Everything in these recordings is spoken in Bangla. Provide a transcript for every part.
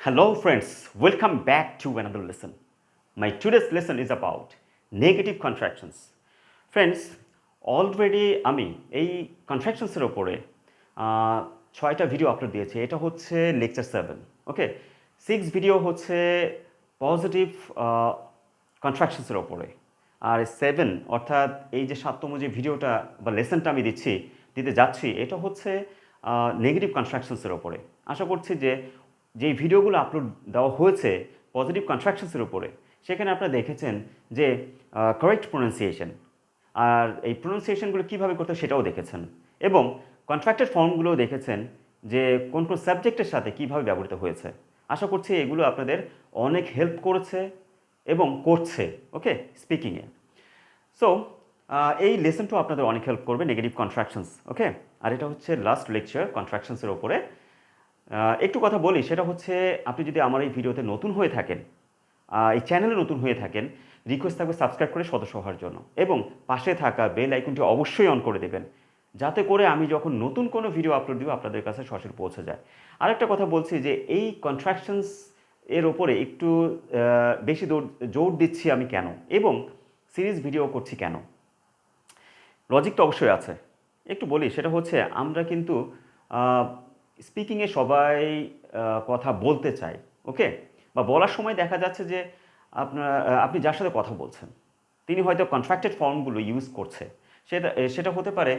Hello friends, welcome back to another lesson. My today's lesson is about negative contractions. Friends, already আমি এই কন্ট্রাকশনসের ওপরে ছয়টা ভিডিও আপলোড দিয়েছি। এটা হচ্ছে লেকচার 7, ওকে। 6 ভিডিও হচ্ছে পজিটিভ কন্ট্রাকশনসের ওপরে, আর 7 অর্থাৎ এই যে 7তম যে ভিডিওটা বা লেসনটা আমি দিতে যাচ্ছি, এটা হচ্ছে নেগেটিভ কন্ট্রাকশনসের ওপরে। আশা করছি যে যেই ভিডিওগুলো আপলোড দেওয়া হয়েছে পজিটিভ কন্ট্রাকশনসের উপরে, সেখানে আপনারা দেখেছেন যে কারেক্ট প্রোনাউন্সিয়েশন, আর এই প্রোনাউন্সিয়েশনগুলো কীভাবে করতে সেটাও দেখেছেন, এবং কন্ট্রাক্টেড ফর্মগুলোও দেখেছেন যে কোন কোন সাবজেক্টের সাথে কীভাবে ব্যবহৃত হয়েছে। আশা করছি এগুলো আপনাদের অনেক হেল্প করেছে এবং করছে, ওকে, স্পিকিংয়ে। সো এই লেসনটাও আপনাদের অনেক হেল্প করবে, নেগেটিভ কন্ট্রাকশনস, ওকে। আর এটা হচ্ছে লাস্ট লেকচার কন্ট্রাকশনসের ওপরে। একটু কথা বলি, সেটা হচ্ছে আপনি যদি আমার এই ভিডিওতে নতুন হয়ে থাকেন, এই চ্যানেলে নতুন হয়ে থাকেন, রিকোয়েস্ট থাকবে সাবস্ক্রাইব করে সদস্য হওয়ার জন্য, এবং পাশে থাকা বেল আইকনটি অবশ্যই অন করে দেবেন, যাতে করে আমি যখন নতুন কোনো ভিডিও আপলোড দিব আপনাদের কাছে সরাসরি পৌঁছে যায়। আরেকটা কথা বলছি যে এই কন্ট্রাকশনস এর ওপরে একটু বেশি জোর দিচ্ছি আমি কেন, এবং সিরিজ ভিডিও করছি কেন, লজিক তো অবশ্যই আছে। একটু বলি, সেটা হচ্ছে আমরা কিন্তু স্পিকিংয়ে সবাই কথা বলতে চাই, ওকে। বা বলার সময় দেখা যাচ্ছে যে আপনি যার সাথে কথা বলছেন তিনি হয়তো কন্ট্রাক্টেড ফর্মগুলো ইউজ করছে। সেটা হতে পারে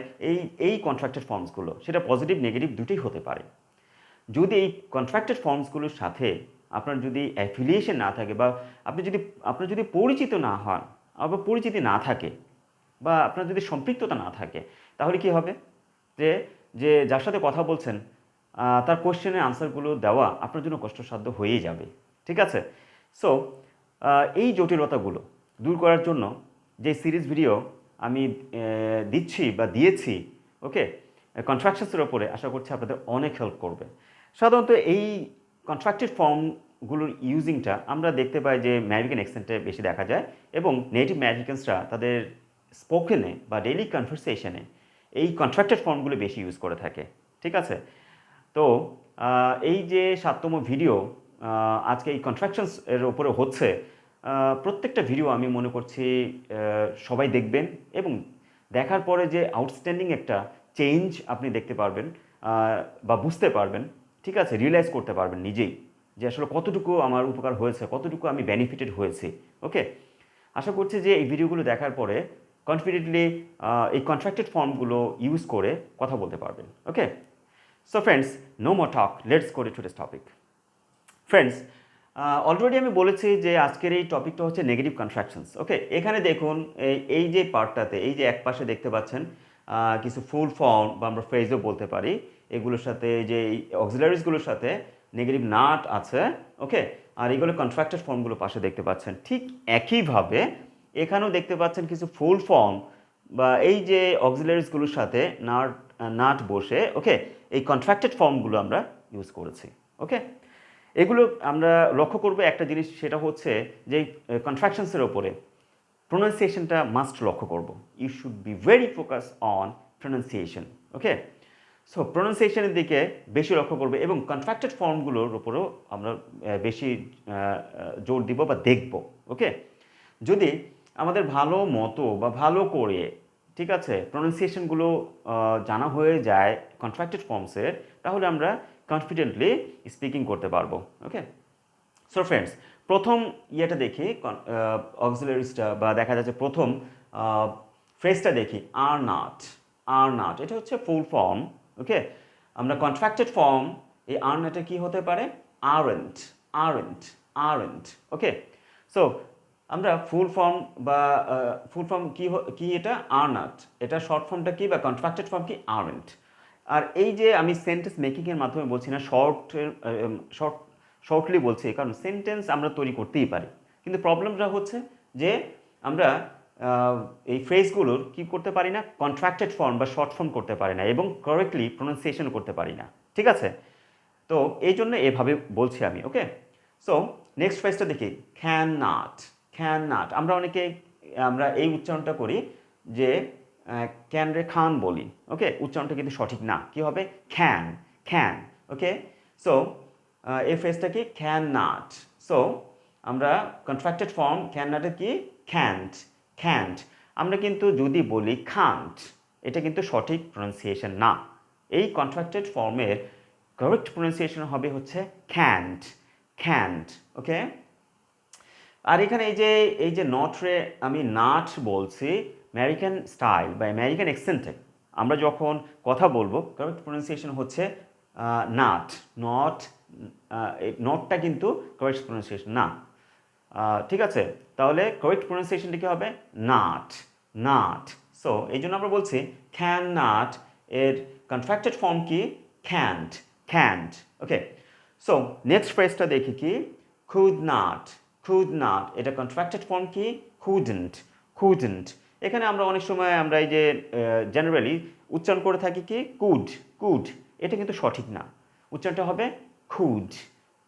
এই কন্ট্রাক্টেড ফর্মসগুলো, সেটা পজিটিভ নেগেটিভ দুটোই হতে পারে। যদি এই কন্ট্রাক্টেড ফর্মসগুলোর সাথে আপনার যদি অ্যাফিলিয়েশন না থাকে, বা আপনার যদি পরিচিত না হন, আবার পরিচিতি না থাকে, বা আপনার যদি সম্পৃক্ততা না থাকে, তাহলে কি হবে যে যে যার সাথে কথা বলছেন তার কোয়েশ্চেনের আনসারগুলো দেওয়া আপনার জন্য কষ্টসাধ্য হয়েই যাবে, ঠিক আছে। সো এই জটিলতাগুলো দূর করার জন্য যে সিরিজ ভিডিও আমি দিচ্ছি বা দিয়েছি, ওকে, কন্ট্রাকশনসের ওপরে, আশা করছি আপনাদের অনেক হেল্প করবে। সাধারণত এই কন্ট্রাক্টেড ফর্মগুলোর ইউজিংটা আমরা দেখতে পাই যে আমেরিকান অ্যাকসেন্টে বেশি দেখা যায়, এবং নেটিভ আমেরিকানসরা তাদের স্পোকেনে বা ডেইলি কনভারসেশনে এই কন্ট্রাক্টেড ফর্মগুলো বেশি ইউজ করে থাকে, ঠিক আছে। তো এই যে 7তম ভিডিও আজকে এই কন্ট্রাকশনস এর ওপরে হচ্ছে, প্রত্যেকটা ভিডিও আমি মনে করছি সবাই দেখবেন, এবং দেখার পরে যে আউটস্ট্যান্ডিং একটা চেঞ্জ আপনি দেখতে পারবেন বা বুঝতে পারবেন, ঠিক আছে, রিয়েলাইজ করতে পারবেন নিজেই যে আসলে কতটুকু আমার উপকার হয়েছে, কতটুকু আমি বেনিফিটেড হয়েছি, ওকে। আশা করছি যে এই ভিডিওগুলো দেখার পরে কনফিডেন্টলি এই কন্ট্রাক্টেড ফর্মগুলো ইউজ করে কথা বলতে পারবেন, okay. So friends, no more talk, let's go to this topic. Friends, already আমি বলেছি যে আজকের এই টপিকটা হচ্ছে নেগেটিভ কন্ট্রাকশনস, ওকে। এখানে দেখুন এই যে পার্টটাতে, এই যে এক পাশে দেখতে পাচ্ছেন কিছু ফুল ফর্ম বা আমরা ফ্রেজও বলতে পারি, এগুলোর সাথে যে অক্সিলারিজগুলোর সাথে নেগেটিভ নাট আছে, ওকে। আর এগুলো কন্ট্রাক্টেড ফর্মগুলো পাশে দেখতে পাচ্ছেন। ঠিক একইভাবে এখানেও দেখতে পাচ্ছেন কিছু ফুল ফর্ম বা এই যে অক্সিলারিজগুলোর সাথে নাট বসে, ওকে, এই কন্ট্রাক্টেড ফর্মগুলো আমরা ইউজ করেছি, ওকে। এগুলো আমরা লক্ষ্য করবো একটা জিনিস, সেটা হচ্ছে যে কন্ট্রাকশনসের ওপরে প্রোনাউন্সিয়েশনটা মাস্ট লক্ষ্য করব। You should be very focus on pronunciation, okay. So প্রোনাউন্সিয়েশনের দিকে বেশি লক্ষ্য করবে, এবং কন্ট্রাক্টেড ফর্মগুলোর উপরেও আমরা বেশি জোর দিব বা দেখব, ওকে। যদি আমাদের ভালো মতো বা ভালো করে, ঠিক আছে, প্রোনাউন্সিয়েশনগুলো জানা হয়ে যায় কন্ট্রাক্টেড ফর্মসের, তাহলে আমরা কনফিডেন্টলি স্পিকিং করতে পারবো, ওকে। সো ফ্রেন্ডস, প্রথম ইয়েটা দেখি, অক্সিলারিজটা, বা দেখা যাচ্ছে প্রথম ফ্রেজটা দেখি, আর নট, এটা হচ্ছে ফুল ফর্ম, ওকে। আমরা কন্ট্রাক্টেড ফর্ম, এই আর নটে কী হতে পারে, আরেন্ট, আরেন্ট, ওকে। সো আমরা ফুল ফর্ম বা ফুল ফর্ম কি এটা আর নট, এটা শর্ট ফর্মটা কি বা কন্ট্রাক্টেড ফর্ম কি, আরেন্ট। আর এই যে আমি সেন্টেন্স মেকিংয়ের মাধ্যমে বলছি না, শর্টলি বলছি, কারণ সেন্টেন্স আমরা তৈরি করতেই পারি, কিন্তু প্রবলেমটা হচ্ছে যে আমরা এই ফ্রেজগুলোর কি করতে পারি না, কন্ট্রাক্টেড ফর্ম বা শর্ট ফর্ম করতে পারি না, এবং কারেক্টলি প্রোনাউন্সিয়েশন করতে পারি না, ঠিক আছে। তো এই জন্য এভাবে বলছি আমি, ওকে। সো নেক্সট ফ্রেজটা দেখি, ক্যান নট। আমরা এই উচ্চারণটা করি যে ক্যান রে খান বলি, ওকে। উচ্চারণটা কিন্তু সঠিক না, কি হবে, ক্যান, ওকে। সো এই ফ্রেজটা কি ক্যান নট। সো আমরা কন্ট্রাক্টেড ফর্ম ক্যান নটের কি ক্যান্ট, ক্যান্ট। আমরা কিন্তু যদি বলি খান্ট, এটা কিন্তু সঠিক প্রনাউন্সিয়েশন না। এই কন্ট্রাক্টেড ফর্মের কারেক্ট প্রনাউন্সিয়েশন হবে হচ্ছে ক্যান্ট, ক্যান্ট। ওকে, আর এখানে এই যে নট রে আমি নাট বলছি আমেরিকান স্টাইল বা আমেরিকান অ্যাকসেন্টে আমরা যখন কথা বলবো কারেক্ট প্রনাউন্সিয়েশন হচ্ছে নাট, নট। নটটা কিন্তু কারেক্ট প্রনাউন্সিয়েশন না। ঠিক আছে, তাহলে কারেক্ট প্রনাউন্সিয়েশনটা কি হবে নাট, নাট। সো এই জন্য আমরা বলছি ক্যান নট এর কন্ট্রাক্টেড ফর্ম কি can't, can't. Okay, so next ফ্রেজটা দেখি কি কুড নট, কুড নট এটা কন্ট্রাক্টেড ফর্ম কি কুডন্ট, কুডন্ট। এখানে আমরা অনেক সময় আমরা এই যে জেনারেলি উচ্চারণ করে থাকি কি কুড, কুড। এটা কিন্তু সঠিক না, উচ্চারণটা হবে could,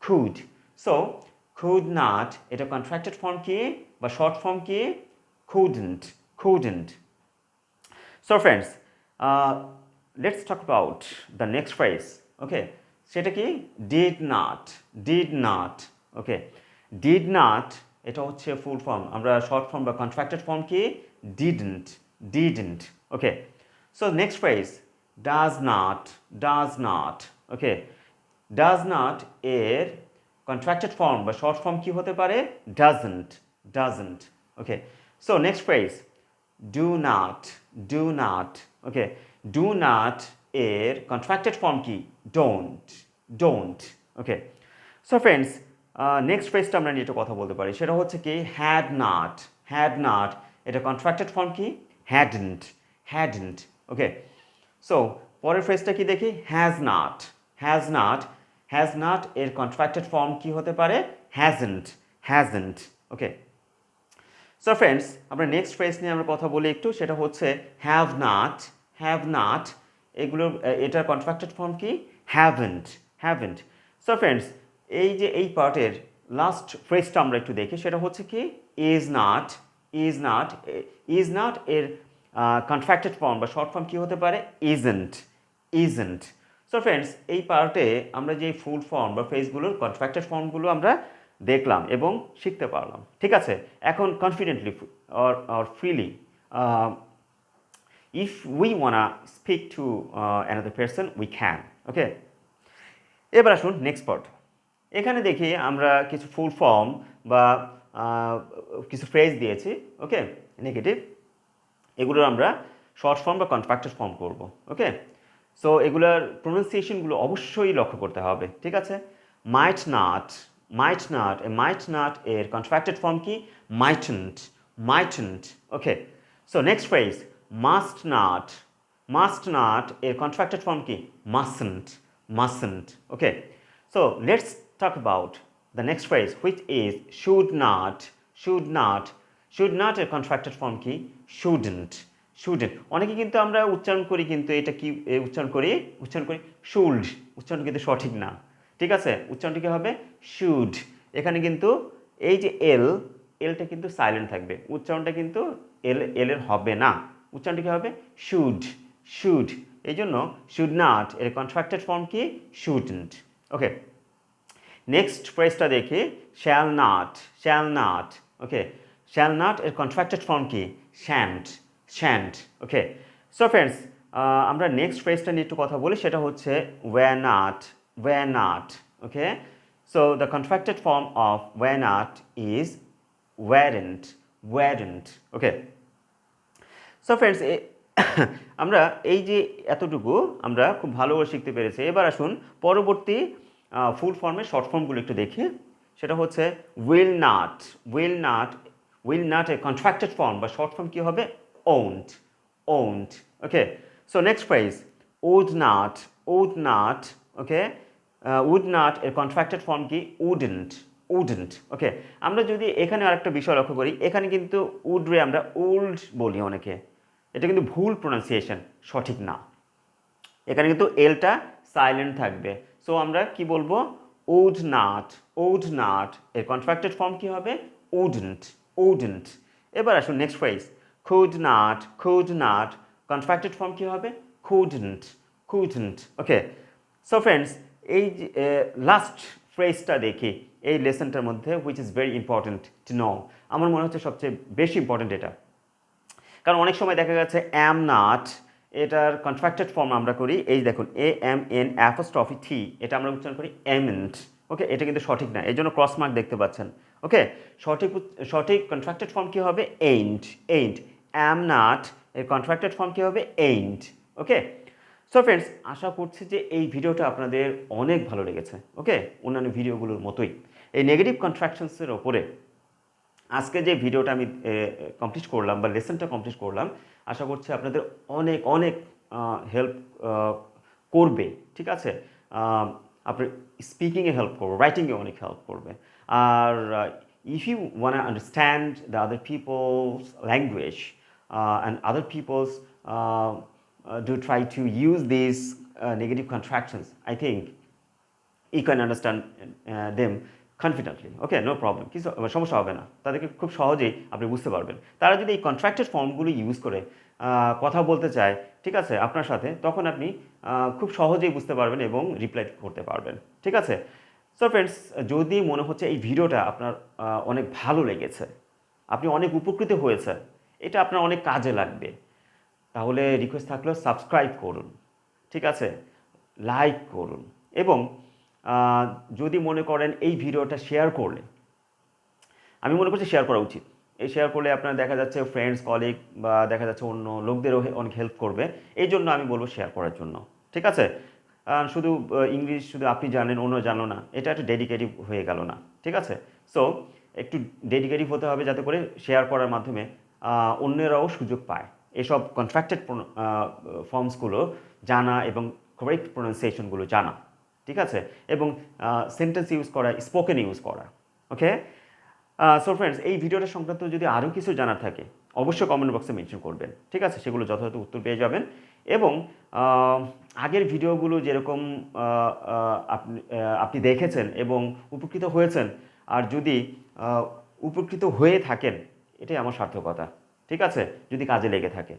could. So could not এটা কন্ট্রাক্টেড ফর্ম কি বা শর্ট ফর্ম কি couldn't, couldn't. So friends, let's talk about the next phrase. Okay, সেটা কি did not, did not. Okay, did not এটা হচ্ছে ফুল ফর্ম, আমরা শর্ট ফর্ম বা কন্ট্রাক্টেড ফর্ম কি didn't, didn't. Okay, so next phrase does not, does not. Okay, does not এর কন্ট্রাক্টেড ফর্ম বা শর্ট ফর্ম কি হতে পারে doesn't, doesn't. Okay, so next phrase do not, do not. Okay, do not এর কন্ট্রাক্টেড ফর্ম কি don't, don't. Okay, so friends, next ফ্রেজটা আমরা নিয়ে একটু কথা বলতে পারি, সেটা হচ্ছে কি had not, had not এটা কন্ট্রাক্টেড ফর্ম কি hadn't, hadn't. ওকে, সো পরের ফ্রেজটা কি দেখি has not, has not, has not এর কন্ট্রাক্টেড ফর্ম কি হতে পারে hasn't, hasn't. ওকে, সো ফ্রেন্ডস আমরা নেক্সট ফ্রেজ নিয়ে আমরা কথা বলি একটু, সেটা হচ্ছে হ্যাভ নট, হ্যাভ নট এগুলোর এটার কন্ট্রাক্টেড ফর্ম কি হ্যাভেন্ট, হ্যাভেন্ট। সো ফ্রেন্ডস এই যে এই পার্টের লাস্ট ফ্রেজটা আমরা একটু দেখি, সেটা হচ্ছে কি is not, is not, is not এর কন্ট্রাক্টেড ফর্ম বা শর্ট ফর্ম কি হতে পারে ইজেন্ট, ইজেন্ট। সো ফ্রেন্ডস এই পার্টে আমরা যে ফুল ফর্ম বা ফ্রেজগুলোর কন্ট্রাক্টেড ফর্মগুলো আমরা দেখলাম এবং শিখতে পারলাম। ঠিক আছে, এখন confidently or freely if we wanna speak to another person we can. Okay, এবার আসুন নেক্সট পার্ট। এখানে দেখি আমরা কিছু ফুল ফর্ম বা কিছু ফ্রেজ দিয়েছি। ওকে, নেগেটিভ এগুলোর আমরা শর্ট ফর্ম বা কন্ট্রাক্টেড ফর্ম করব। ওকে, সো এগুলোর প্রোনাউন্সিয়েশনগুলো অবশ্যই লক্ষ্য করতে হবে। ঠিক আছে, might not, might not, a might not এর contracted form কি mightn't, mightn't. Okay, so next phrase must not, must not এর contracted form কি mustn't, mustn't. Okay, so let's talk about the next phrase which is should not, should not, should not এর contracted form কি shouldn't, shouldn't. অনেকে কিন্তু আমরা উচ্চারণ করি কিন্তু এটা কি উচ্চারণ করি should, উচ্চারণ কিন্তু সঠিক না। ঠিক আছে, উচ্চারণটি কি হবে শুড। এখানে কিন্তু এই যে এল, এলটা কিন্তু সাইলেন্ট থাকবে, উচ্চারণটা কিন্তু এল এর হবে না, উচ্চারণটি কি হবে শুড, শুড। এই জন্য শুড নট এর কন্ট্রাক্টেড ফর্ম কি শুডন্ট। ওকে, নেক্সট ফ্রেজটা দেখি shall not, shall not. Okay, shall not এর কন্ট্রাক্টেড ফর্ম কি শ্যান্ট, শ্যান্ট। ওকে, সো ফ্রেন্ডস আমরা নেক্সট ফ্রেজটা নিয়ে একটু কথা বলি, সেটা হচ্ছে were not, were not. Okay, so the contracted form of were not is weren't, weren't. Okay, so friends আমরা এই যে এতটুকু আমরা খুব ভালো করে শিখতে পেরেছি। এবার আসুন পরবর্তী ফুল ফর্মের শর্ট ফর্মগুলো একটু দেখি, সেটা হচ্ছে will not, will not, will not এর contracted form বা শর্ট ফর্ম কি হবে owned, owned. Okay, so next phrase would not, would not. Okay, would not এর কন্ট্রাক্টেড ফর্ম কি wouldn't, wouldn't. ওকে, আমরা যদি এখানে আরেকটা বিষয় লক্ষ্য করি, এখানে কিন্তু উড রে আমরা ওল্ড বলি অনেকে, এটা কিন্তু ভুল প্রোনাউন্সিয়েশন, সঠিক না। এখানে কিন্তু এলটা সাইলেন্ট থাকবে, সো আমরা কি বলবো would not, would not এর কন্ট্রাক্টেড ফর্ম কি হবে wouldn't, wouldn't. এবার আসুন next phrase could not, could not contracted form কি হবে couldn't, couldn't. ওকে, সো ফ্রেন্ডস এই লাস্ট ফ্রেজটা দেখি এই লেসনটার মধ্যে, which is very important to know. আমার মনে হচ্ছে সবচেয়ে বেশি ইম্পর্টেন্ট এটা, কারণ অনেক সময় দেখা গেছে অ্যাম নট এটার কন্ট্রাক্টেড ফর্ম আমরা করি, এই দেখুন AMN''T, এটা আমরা উচ্চারণ করি এমেন্ট। ওকে, এটা কিন্তু সঠিক না, এই জন্য ক্রস মার্ক দেখতে পাচ্ছেন। ওকে, সঠিক কন্ট্রাক্টেড ফর্ম কী হবে? এইন্ট। অ্যাম নট এর কন্ট্রাক্টেড ফর্ম কী হবে? এইন্ট। ওকে, সো ফ্রেন্ডস, আশা করছি যে এই ভিডিওটা আপনাদের অনেক ভালো লেগেছে। ওকে, অন্যান্য ভিডিওগুলোর মতোই এই নেগেটিভ কন্ট্রাকশনসের ওপরে আজকে যে ভিডিওটা আমি কমপ্লিট করলাম বা লেসনটা কমপ্লিট করলাম, আশা করছি আপনাদের অনেক অনেক হেল্প করবে। ঠিক আছে, আপনার স্পিকিংয়ে হেল্প করবে, রাইটিংয়ে অনেক হেল্প করবে। আর if you want understand the other peoples language and other peoples do try to use these negative contractions, I think you can understand them confidently. Okay, no problem, কিছু সমস্যা হবে না, তাদেরকে খুব সহজেই আপনি বুঝতে পারবেন। তারা যদি এই কন্ট্রাক্টেড ফর্মগুলো ইউজ করে কথা বলতে চায়, ঠিক আছে, আপনার সাথে, তখন আপনি খুব সহজেই বুঝতে পারবেন এবং রিপ্লাই করতে পারবেন। ঠিক আছে, সো ফ্রেন্ডস, যদি মনে হচ্ছে এই ভিডিওটা আপনার অনেক ভালো লেগেছে, আপনি অনেক উপকৃত হয়েছেন, এটা আপনার অনেক কাজে লাগবে, তাহলে রিকোয়েস্ট থাকলেও সাবস্ক্রাইব করুন। ঠিক আছে, লাইক করুন, এবং যদি মনে করেন এই ভিডিওটা শেয়ার করলে, আমি মনে করছি শেয়ার করা উচিত, এই শেয়ার করলে আপনার দেখা যাচ্ছে ফ্রেন্ডস, কলিগ বা দেখা যাচ্ছে অন্য লোকদেরও অনেক হেল্প করবে, এই জন্য আমি বলবো শেয়ার করার জন্য। ঠিক আছে, শুধু ইংলিশ শুধু আপনি জানেন অন্য জানো না, এটা একটু ডেডিকেটিভ হয়ে গেল না। ঠিক আছে, সো একটু ডেডিকেটিভ হতে হবে, যাতে করে শেয়ার করার মাধ্যমে অন্যরাও সুযোগ পায় এসব কন্ট্রাক্টেড ফর্মসগুলো জানা এবং কারেক্ট প্রোনাউন্সিয়েশনগুলো জানা। ঠিক আছে, এবং সেন্টেন্স ইউজ করা, স্পোকেন ইউজ করা। ওকে, সো ফ্রেন্ডস, এই ভিডিওটা সংক্রান্ত যদি আরও কিছু জানার থাকে, অবশ্যই কমেন্ট বক্সে মেনশন করবেন। ঠিক আছে, সেগুলো যথাযথ উত্তর পেয়ে যাবেন। এবং আগের ভিডিওগুলো যেরকম আপনি দেখেছেন এবং উপকৃত হয়েছেন, আর যদি উপকৃত হয়ে থাকেন, এটাই আমার সার্থকতা। ঠিক আছে, যদি কাজে লেগে থাকে।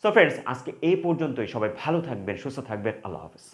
সো ফ্রেন্ডস, আজকে এই পর্যন্তই। সবাই ভালো থাকবেন, সুস্থ থাকবেন। আল্লাহ হাফেজ।